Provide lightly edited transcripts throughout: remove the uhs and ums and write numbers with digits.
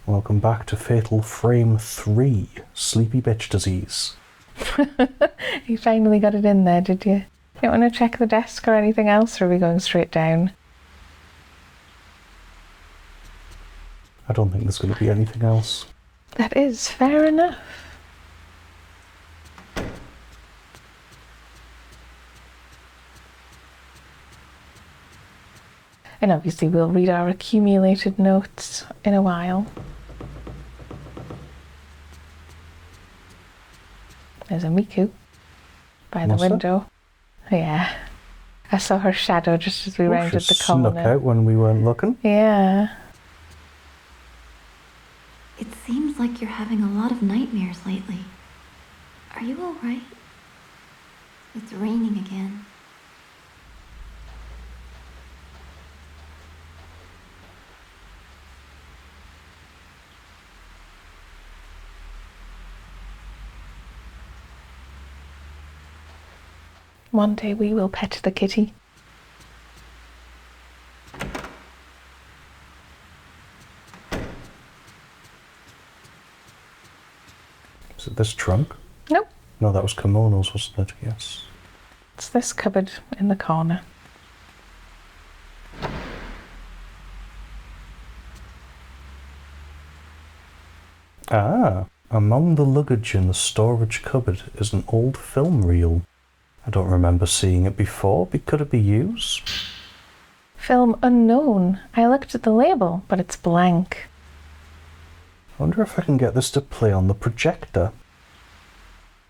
Welcome back to Fatal Frame 3, Sleepy Bitch Disease. You finally got it in there, did you? You don't want to check the desk or anything else, or are we going straight down? I don't think there's going to be anything else. That is fair enough. And obviously we'll read our accumulated notes in a while. There's a Miku by the window. Yeah. I saw her shadow just as we rounded the corner. Snuck out when we weren't looking. Yeah. It seems like you're having a lot of nightmares lately. Are you all right? It's raining again. One day we will pet the kitty. Is it this trunk? Nope. No, that was kimonos, wasn't it? Yes. It's this cupboard in the corner. Ah, among the luggage in the storage cupboard is an old film reel. I don't remember seeing it before, but could it be used? Film unknown. I looked at the label, but it's blank. I wonder if I can get this to play on the projector.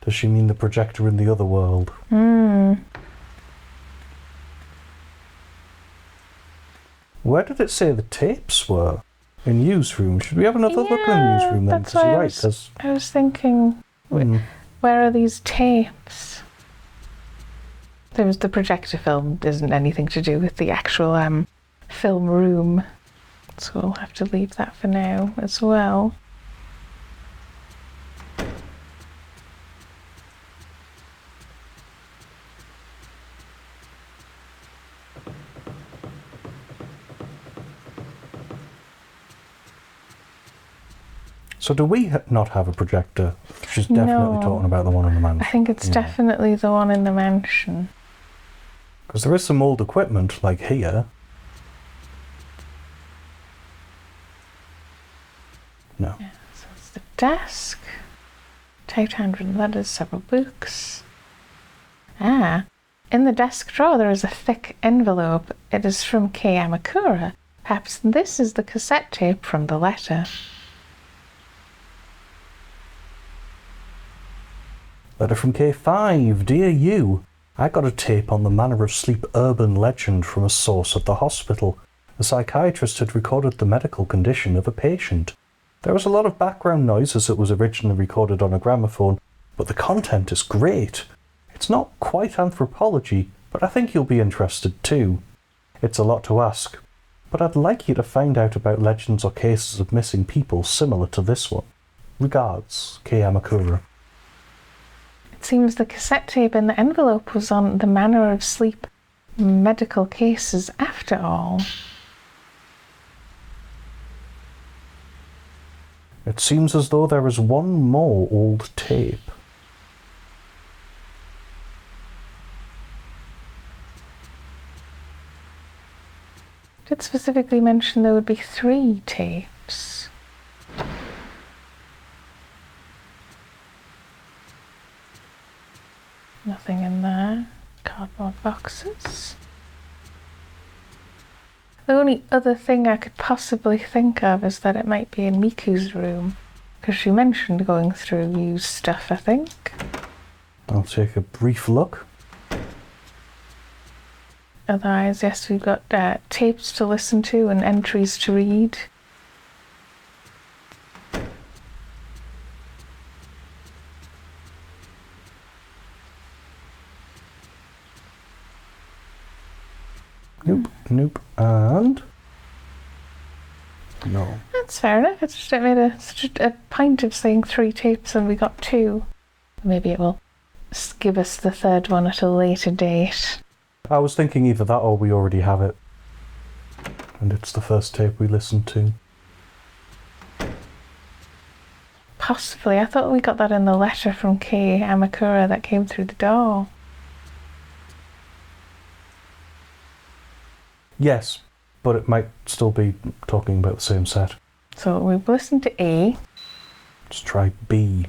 Does she mean the projector in the other world? Where did it say the tapes were? In newsroom. Should we have another look in the newsroom then? That's why I was thinking, where are these tapes? There was the projector film. Isn't anything to do with the actual film room. So we'll have to leave that for now as well. So do we not have a projector? She's definitely talking about the one in the mansion. I think it's definitely the one in the mansion. Because there is some old equipment, like here. No. Yeah, so it's the desk. Typed handwritten letters, several books. Ah, in the desk drawer there is a thick envelope. It is from Amakura. Perhaps this is the cassette tape from the letter. Letter from K5. Dear you, I got a tape on the Manor of Sleep urban legend from a source at the hospital. A psychiatrist had recorded the medical condition of a patient. There was a lot of background noise as it was originally recorded on a gramophone, but the content is great. It's not quite anthropology, but I think you'll be interested too. It's a lot to ask, but I'd like you to find out about legends or cases of missing people similar to this one. Regards, K. Amakura. It seems the cassette tape in the envelope was on the Manor of Sleep medical cases after all. It seems as though there is one more old tape. It did specifically mention there would be 3 tapes. Nothing in there. Cardboard boxes. The only other thing I could possibly think of is that it might be in Miku's room, because she mentioned going through used stuff, I think. I'll take a brief look. Otherwise, yes, we've got tapes to listen to and entries to read. Nope, and... no. That's fair enough. It's just, it made such a point of saying 3 tapes and we got 2. Maybe it will give us the 3rd one at a later date. I was thinking either that or we already have it. And it's the first tape we listened to. Possibly. I thought we got that in the letter from Kei Amakura that came through the door. Yes, but it might still be talking about the same set. So we've listened to A. Let's try B.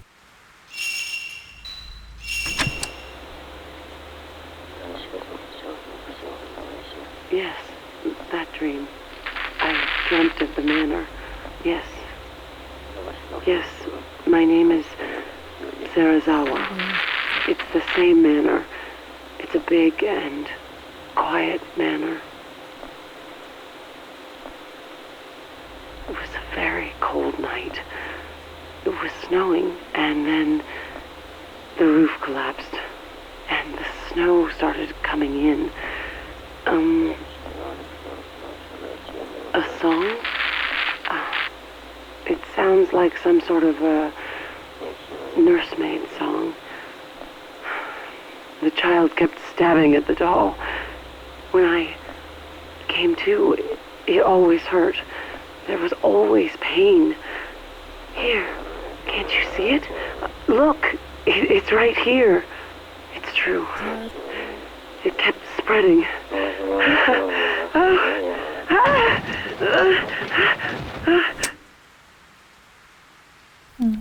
Yes, that dream. I dreamt of the manor. Yes. Yes, my name is Sarazawa. It's the same manor. It's a big and quiet manor. It was a very cold night. It was snowing, and then the roof collapsed, and the snow started coming in. A song? It sounds like some sort of a nursemaid song. The child kept stabbing at the doll. When I came to, it always hurt. There was always pain. Here, can't you see it? Look, it's right here. It's true. It kept spreading.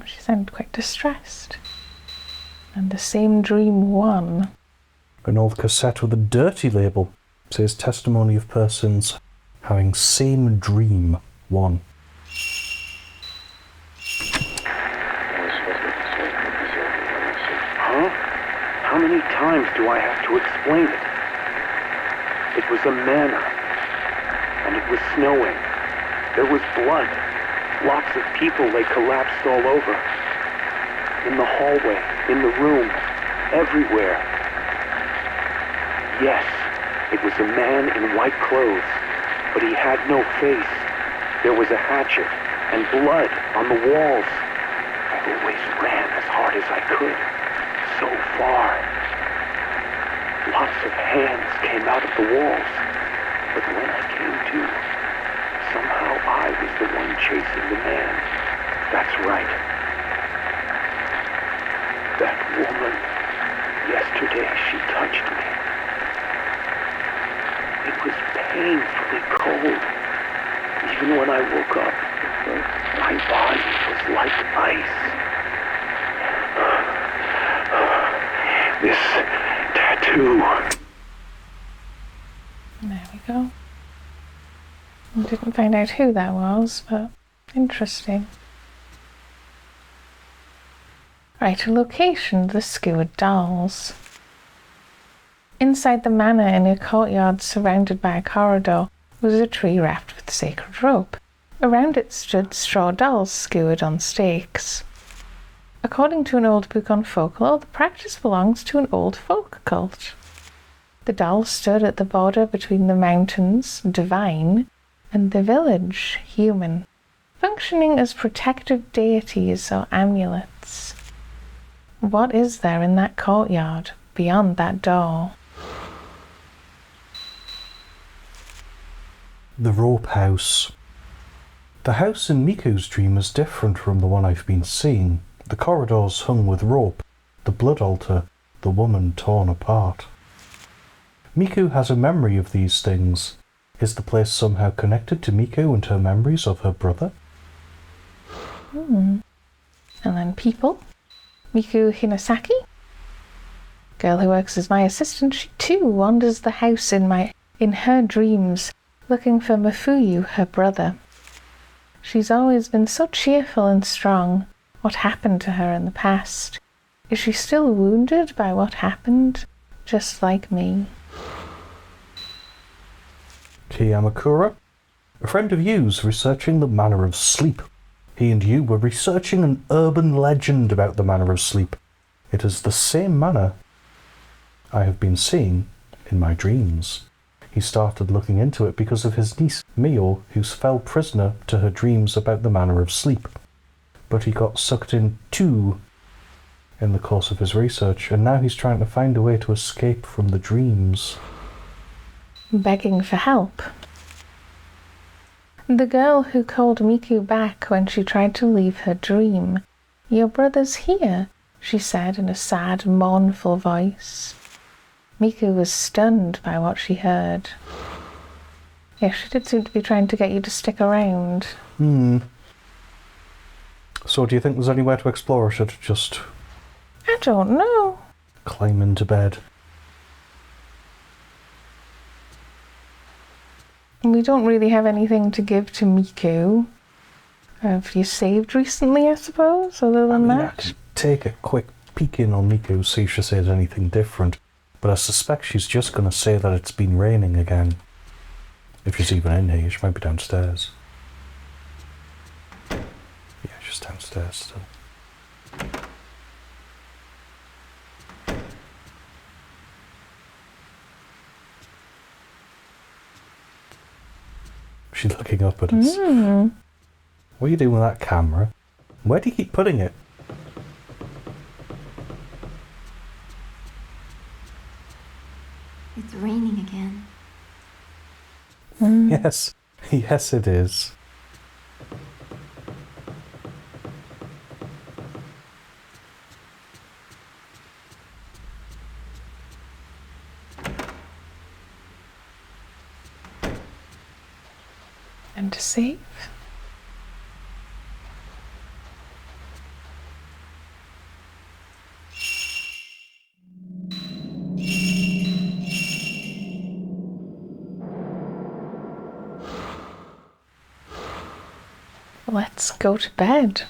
She sounded quite distressed. And the same dream won. An old cassette with a dirty label says testimony of persons having same dream 1. Huh? How many times do I have to explain it? It was a manor, and it was snowing. There was blood. Lots of people lay collapsed all over. In the hallway, in the room, everywhere. Yes, it was a man in white clothes, but he had no face. There was a hatchet and blood on the walls. I always ran as hard as I could. So far. Lots of hands came out of the walls. But when I came to, somehow I was the one chasing the man. That's right. That woman. Yesterday she touched me. It was painfully cold. Even when I woke up, my body was like ice. This tattoo. There we go. I didn't find out who that was, but interesting. Right, a location, the skewered dolls. Inside the manor, in a courtyard surrounded by a corridor, was a tree wrapped with sacred rope. Around it stood straw dolls skewered on stakes. According to an old book on folklore, the practice belongs to an old folk cult. The dolls stood at the border between the mountains, divine, and the village, human, functioning as protective deities or amulets. What is there in that courtyard, beyond that door? The rope house. The house in Miku's dream is different from the one I've been seeing. The corridors hung with rope, the blood altar, the woman torn apart. Miku has a memory of these things. Is the place somehow connected to Miku and her memories of her brother? And then people. Miku Hinasaki, girl who works as my assistant, she too wanders the house in her dreams, looking for Mafuyu, her brother. She's always been so cheerful and strong. What happened to her in the past? Is she still wounded by what happened, just like me? Kei Amakura, a friend of you's researching the Manor of Sleep. He and you were researching an urban legend about the Manor of Sleep. It is the same manor I have been seeing in my dreams. He started looking into it because of his niece, Mio, who fell prisoner to her dreams about the Manor of Sleep. But he got sucked in too in the course of his research, and now he's trying to find a way to escape from the dreams. Begging for help. The girl who called Miku back when she tried to leave her dream Your brother's here, she said in a sad, mournful voice. Miku was stunned by what she heard. Yeah, she did seem to be trying to get you to stick around. So do you think there's anywhere to explore, or should I just I don't know. climb into bed? We don't really have anything to give to Miku. Have you saved recently, I suppose, other than I that? can take a quick peek in on Miku, see if she says anything different, but I suspect she's just going to say that it's been raining again. If she's even in here, she might be downstairs. Yeah, she's downstairs still. She's looking up at us. What are you doing with that camera? Where do you keep putting it? It's raining again. Yes. Yes, it is. And to save? Let's go to bed.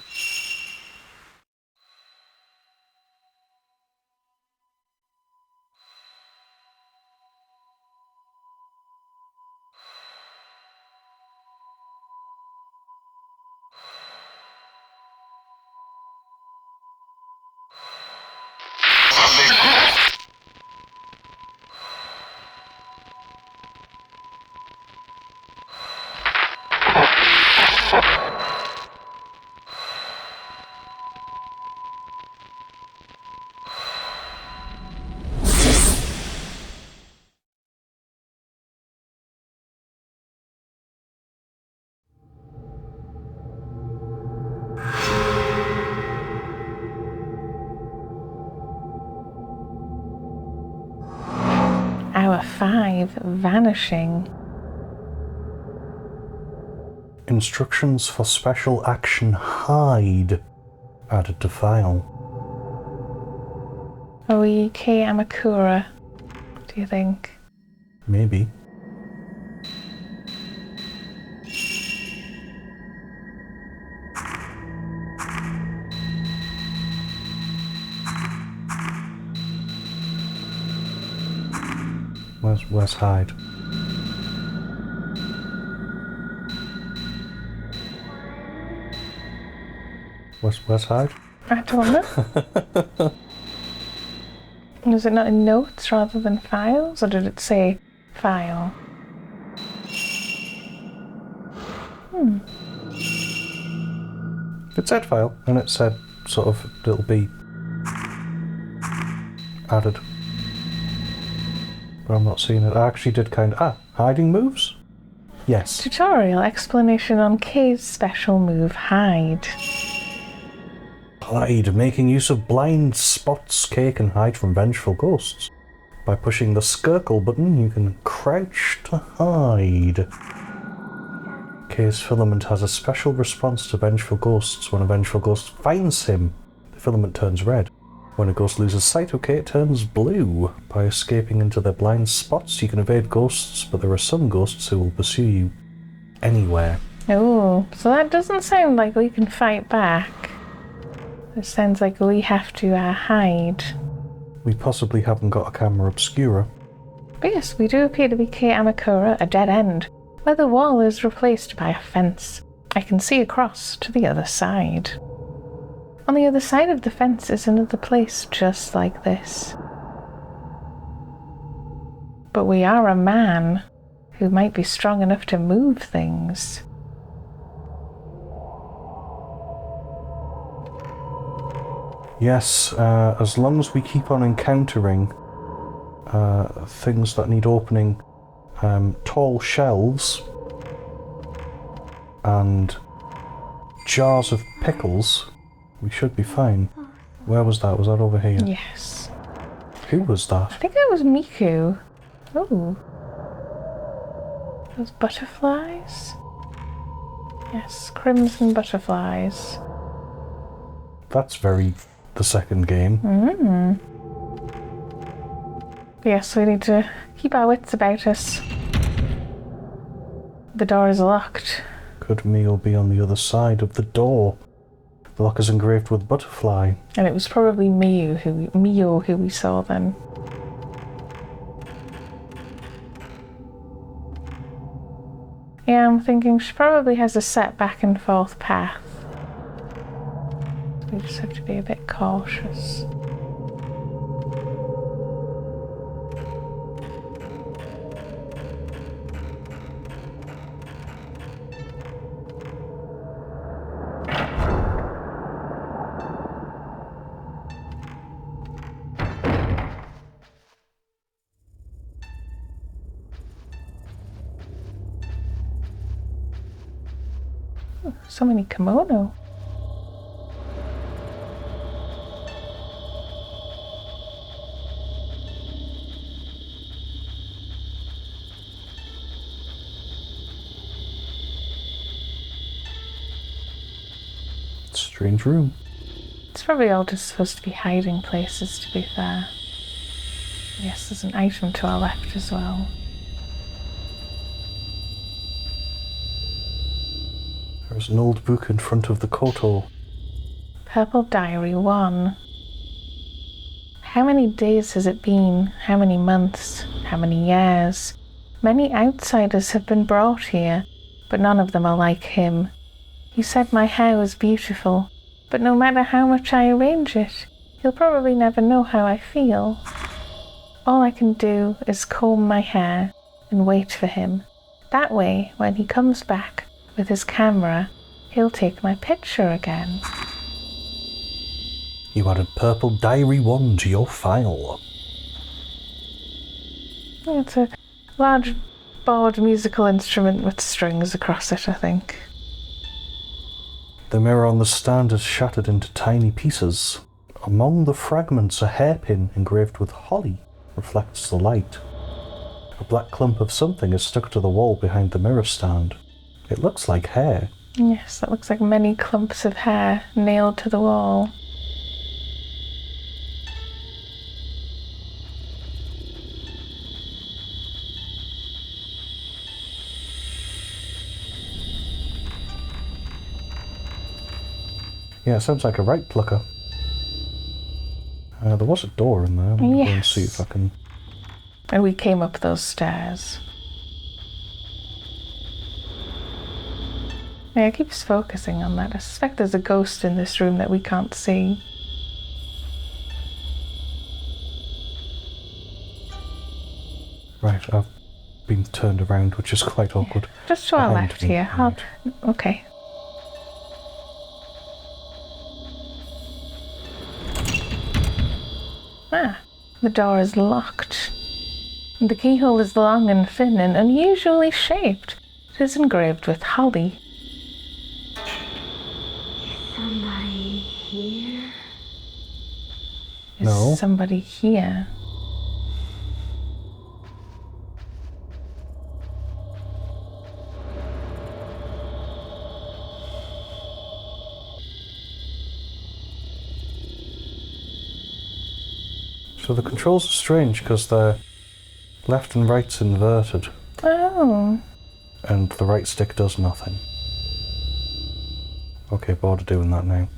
Hour 5, vanishing. Instructions for special action hide added to file. Are we K Amakura, do you think? Maybe. Where's Hyde? Where's Hyde? I don't know. Was it not in notes rather than files, or did it say file? It said file, and it said sort of it'll be added. But I'm not seeing it. I actually did hiding moves? Yes. Tutorial explanation on K's special move, hide. Hide. Making use of blind spots, K can hide from vengeful ghosts. By pushing the circle button, you can crouch to hide. K's filament has a special response to vengeful ghosts. When a vengeful ghost finds him, the filament turns red. When a ghost loses sight of K, it turns blue. By escaping into their blind spots, you can evade ghosts, but there are some ghosts who will pursue you anywhere. Oh, so that doesn't sound like we can fight back. It sounds like we have to hide. We possibly haven't got a camera obscura. But yes, we do appear to be K Amakura, a dead end, where the wall is replaced by a fence. I can see across to the other side. On the other side of the fence is another place just like this. But we are a man who might be strong enough to move things. Yes, as long as we keep on encountering things that need opening, tall shelves and jars of pickles, We should be fine. Where was that? Was that over here? Yes. Who was I that? think that was Miku. Oh. Those butterflies? Yes, crimson butterflies. That's very the second game. Yes, we need to keep our wits about us. The door is locked. Could Mio be on the other side of the door? The lock is engraved with butterfly. And it was probably Mio who we saw then. Yeah, I'm thinking she probably has a set back and forth path. We just have to be a bit cautious. So many kimono. Strange room. It's probably all just supposed to be hiding places, to be fair. Yes, there's an item to our left as well. There's an old book in front of the koto. Purple Diary 1. How many days has it been? How many months? How many years? Many outsiders have been brought here, but none of them are like him. He said my hair was beautiful, but no matter how much I arrange it, he'll probably never know how I feel. All I can do is comb my hair and wait for him. That way, when he comes back with his camera, he'll take my picture again. You added Purple Diary 1 to your file. It's a large board musical instrument with strings across it, I think. The mirror on the stand is shattered into tiny pieces. Among the fragments, a hairpin engraved with holly reflects the light. A black clump of something is stuck to the wall behind the mirror stand. It looks like hair. Yes, that looks like many clumps of hair nailed to the wall. Yeah, it sounds like a right plucker. There was a door in there. I'm going to go and see if I can... And we came up those stairs. Yeah, it keeps focusing on that. I suspect there's a ghost in this room that we can't see. Right, I've been turned around, which is quite awkward. Just to our Behind left me, here. right. Okay. Ah, the door is locked. The keyhole is long and thin and unusually shaped. It is engraved with holly. Somebody here? Is No. somebody here? So the controls are strange because they're left and right's inverted, Oh. and the right stick does nothing. Okay, bored of doing that now.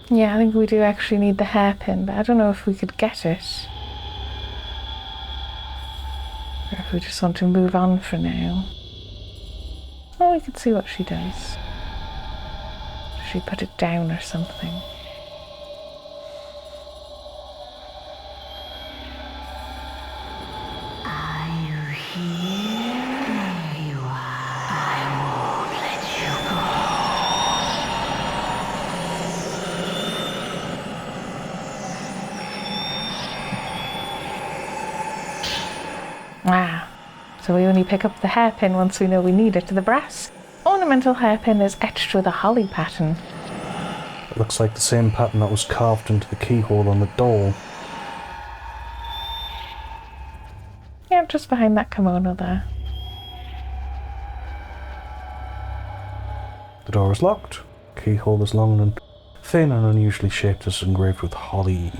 Yeah, I think we do actually need the hairpin, but I don't know if we could get it. Or if we just want to move on for now. Oh, we could see what she does. Does she put it down or something? Are you here? There you are. I won't let you Ah, so So we only pick up the hairpin once we know we need it. The brass ornamental hairpin is etched with a holly pattern. It looks like the same pattern that was carved into the keyhole on the door. Yeah, just behind that kimono there. The door is locked. Keyhole is long and thin and unusually shaped as engraved with holly.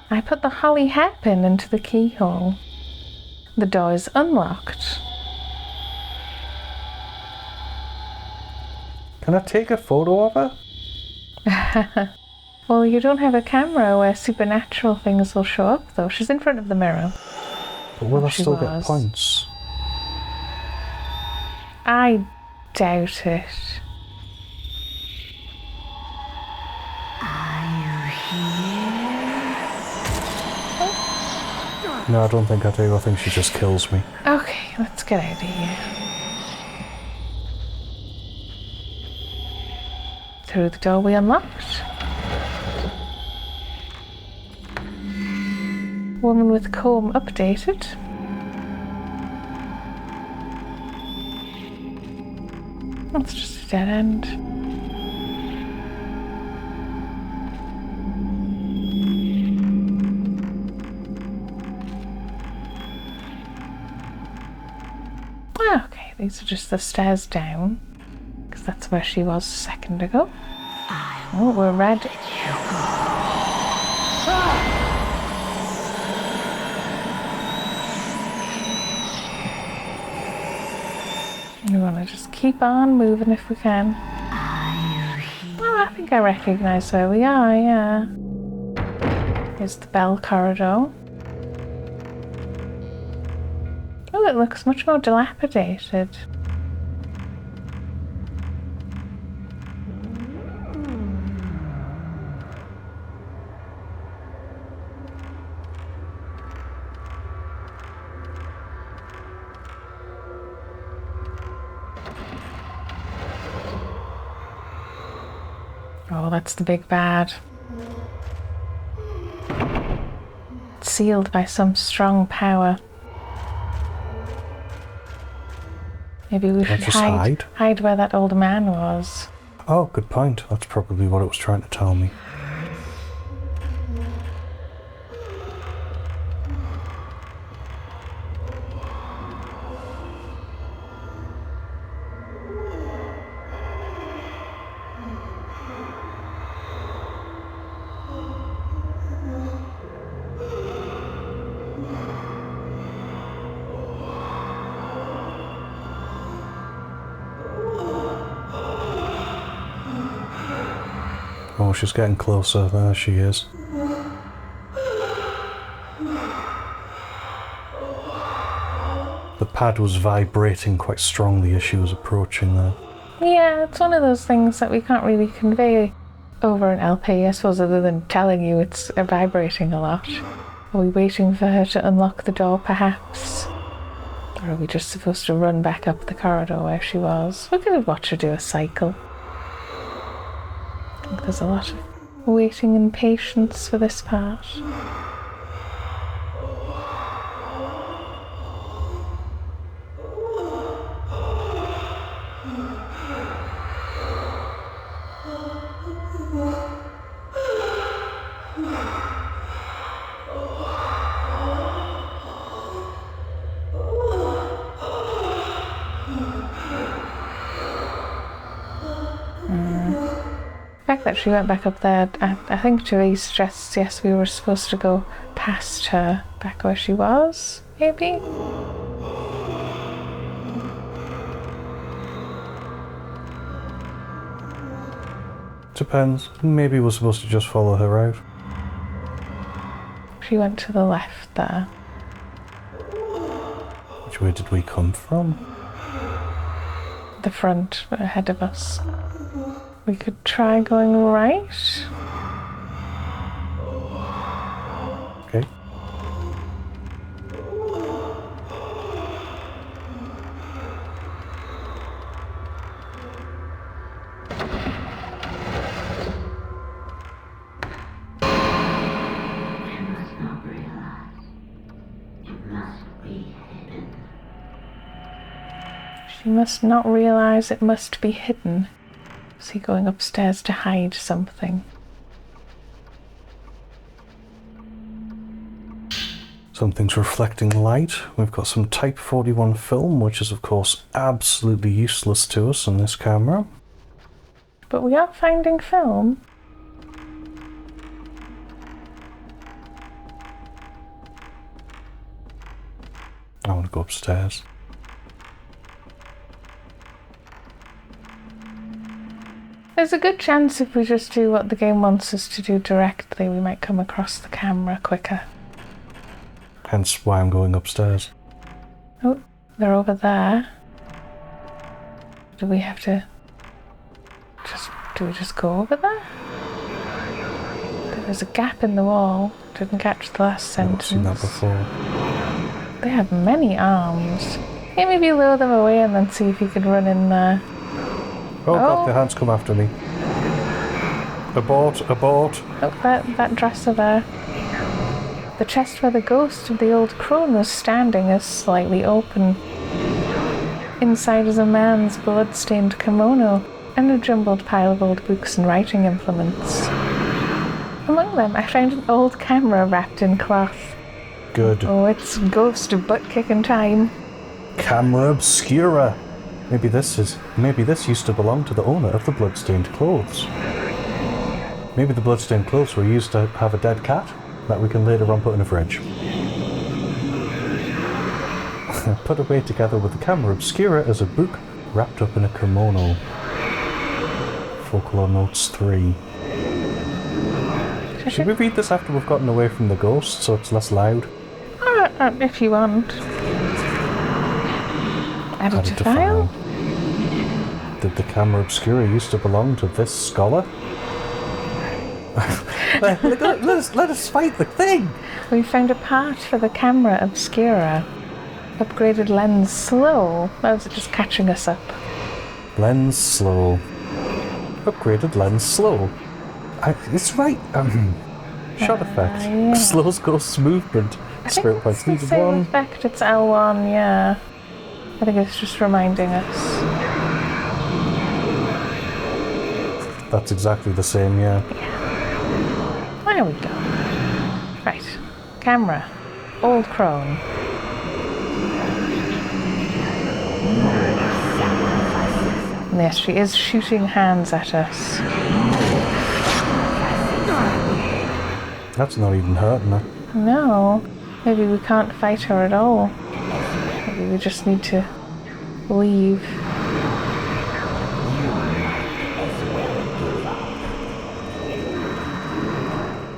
I put the holly hairpin into the keyhole. The door is unlocked. Can I take a photo of her? Well, you don't have a camera where supernatural things will show up, though. She's in front of the mirror. But will I She still get was. points? I doubt it. No, I don't think I do. I think she just kills me. Okay, let's get out of here. Through the door we unlocked. Woman with comb updated. That's just a dead end. Okay, these are just the stairs down, because that's where she was a second ago. Oh, we're ready. We want to just keep on moving if we can. Oh, I think I recognise where we are, yeah. Here's the bell corridor. Oh, it looks much more dilapidated. Oh, that's the big bad. It's sealed by some strong power. Maybe we should just hide where that old man was. Oh, good point. That's probably what it was trying to tell me. Oh, she's getting closer. There she is. The pad was vibrating quite strongly as she was approaching there. Yeah, it's one of those things that we can't really convey over an LP, I suppose, other than telling you it's vibrating a lot. Are we waiting for her to unlock the door, perhaps? Or are we just supposed to run back up the corridor where she was? We could watch her do a cycle. I think there's a lot of waiting and patience for this part. The fact that she went back up there, I think Therese suggests, yes, we were supposed to go past her, back where she was, maybe? Depends. Maybe we're supposed to just follow her out. She went to the left there. Which way did we come from? The front, ahead of us. We could try going right. Okay. It must be hidden. She must not realise it must be hidden. Is he going upstairs to hide something? Something's reflecting light. We've got some Type 41 film, which is of course absolutely useless to us on this camera. But we are finding film. I want to go upstairs. There's a good chance if we just do what the game wants us to do directly, we might come across the camera quicker. Hence why I'm going upstairs. Oh, they're over there. Do we have to do we just go over there? There's a gap in the wall. Didn't catch the last sentence. I've seen that before. They have many arms. Yeah, maybe lure them away and then see if you could run in there. Oh god, the hands come after me. Abort, abort. Oh, that dresser there. The chest where the ghost of the old crone was standing is slightly open. Inside is a man's blood-stained kimono and a jumbled pile of old books and writing implements. Among them, I found an old camera wrapped in cloth. Good. Oh, it's ghost butt-kicking time. Camera obscura. Maybe this used to belong to the owner of the bloodstained clothes. Maybe the bloodstained clothes were used to have a dead cat that we can later on put in a fridge. Put away together with the camera obscura as a book wrapped up in a kimono. Folklore Notes 3. Should we read this after we've gotten away from the ghost so it's less loud? If you want. Added to file? Did the camera obscura used to belong to this scholar? let us fight the thing! We found a part for the camera obscura. Upgraded lens slow. Or was it just catching us up? Lens slow. Upgraded lens slow. It's right. Shot effect. Yeah. Slows ghost movement. Spirit points It's the needed same 1. effect, it's L1, yeah. I think it's just reminding us. That's exactly the same, yeah. There we go. Right. Camera. Old crone. And yes, she is shooting hands at us. That's not even hurting her. No. Maybe we can't fight her at all. Maybe we just need to leave.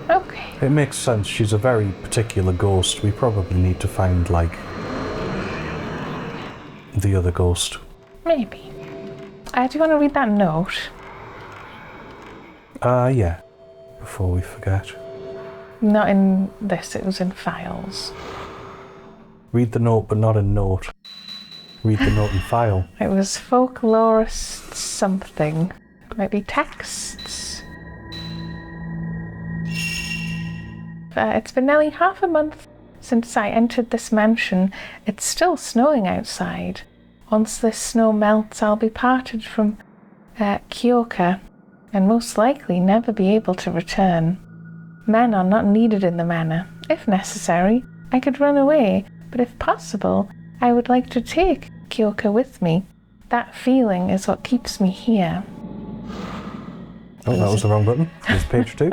Okay. It makes sense. She's a very particular ghost. We probably need to find, like, the other ghost. Maybe. Do you want to read that note? Yeah. Before we forget. Not in this, it was in files. Read the note, but not in note. Read the note in file. It was folklorist something. It might be texts. It's been nearly half a month since I entered this mansion. It's still snowing outside. Once this snow melts, I'll be parted from Kyoka and most likely never be able to return. Men are not needed in the manor. If necessary, I could run away, but if possible, I would like to take Kyoka with me. That feeling is what keeps me here. Oh, that was the wrong button. It's page 2.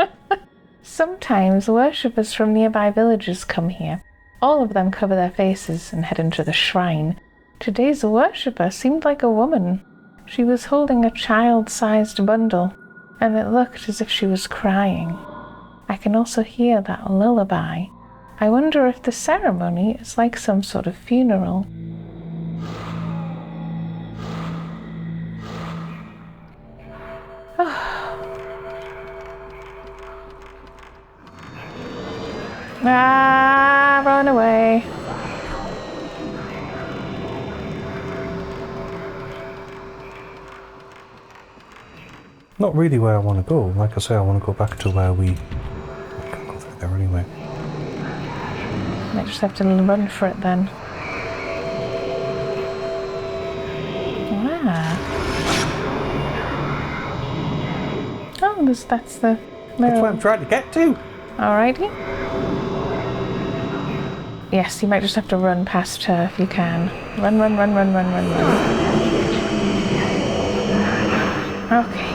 Sometimes worshippers from nearby villages come here. All of them cover their faces and head into the shrine. Today's worshipper seemed like a woman. She was holding a child-sized bundle, and it looked as if she was crying. I can also hear that lullaby. I wonder if the ceremony is like some sort of funeral. Run away. Not really where I want to go. Like I say, I want to go back to where we... I can't go through there anyway. Might just have to run for it then. That's the mirror. That's what I'm trying to get to. Alrighty. Yes, you might just have to run past her if you can. Run. Okay.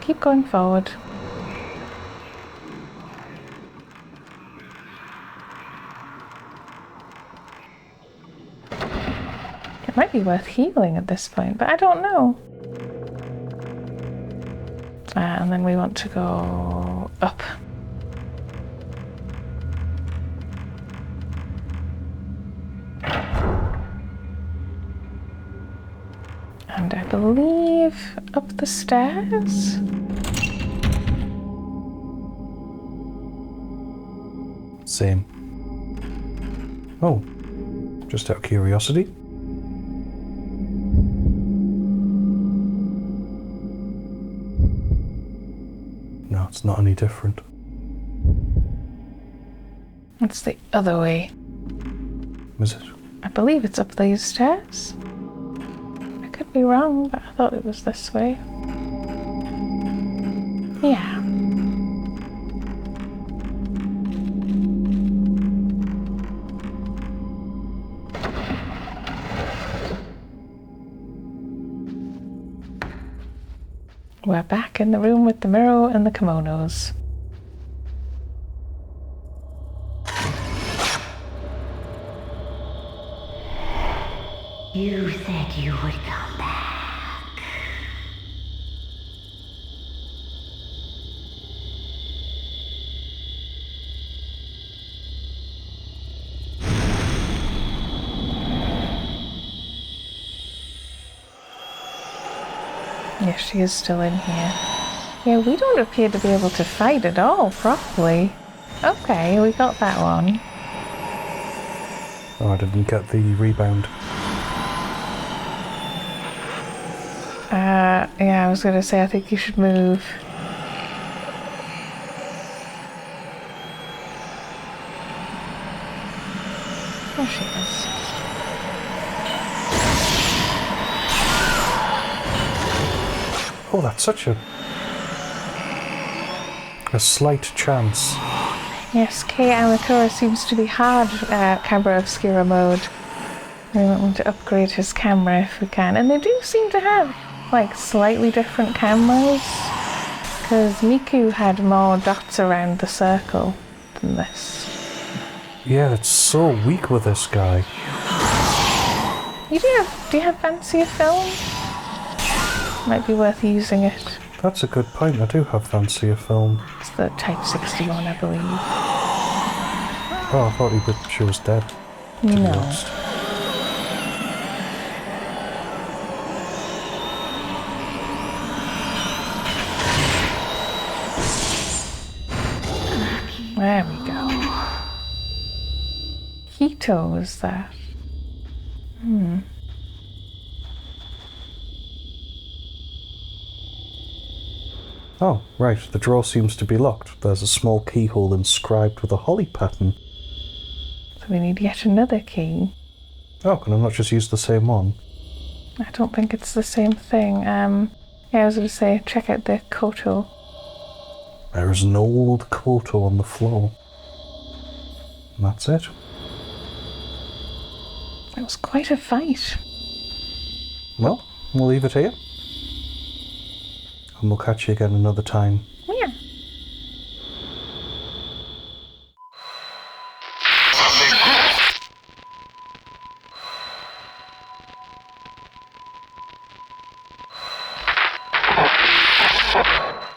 Keep going forward. It might be worth healing at this point, but I don't know. And then we want to go up. And I believe up the stairs. Same. Oh, just out of curiosity. No, it's not any different. It's the other way. Is it? I believe it's up these stairs. I could be wrong, but I thought it was this way. Yeah. We're back in the room with the mirror and the kimonos. You said you would come back. Yes, she is still in here. Yeah, we don't appear to be able to fight at all properly. Okay, we got that one. Oh, I didn't get the rebound. Yeah, I was going to say, I think you should move. There she is. Oh, that's such a slight chance. Yes, Amakura seems to be hard camera obscura mode. We want to upgrade his camera if we can. And they do seem to have like slightly different cameras. Because Miku had more dots around the circle than this. Yeah, it's so weak with this guy. Do you have fancier film? Might be worth using it. That's a good point. I do have fancier film. It's the Type 61, I believe. Oh, I thought she was dead. To be No. honest. There we go. Hito is that? Oh, right. The drawer seems to be locked. There's a small keyhole inscribed with a holly pattern. So we need yet another key. Oh, can I not just use the same one? I don't think it's the same thing. Yeah, I was going to say, check out the koto. There is an old koto on the floor. And that's it. It was quite a fight. Well, we'll leave it here. And we'll catch you again another time.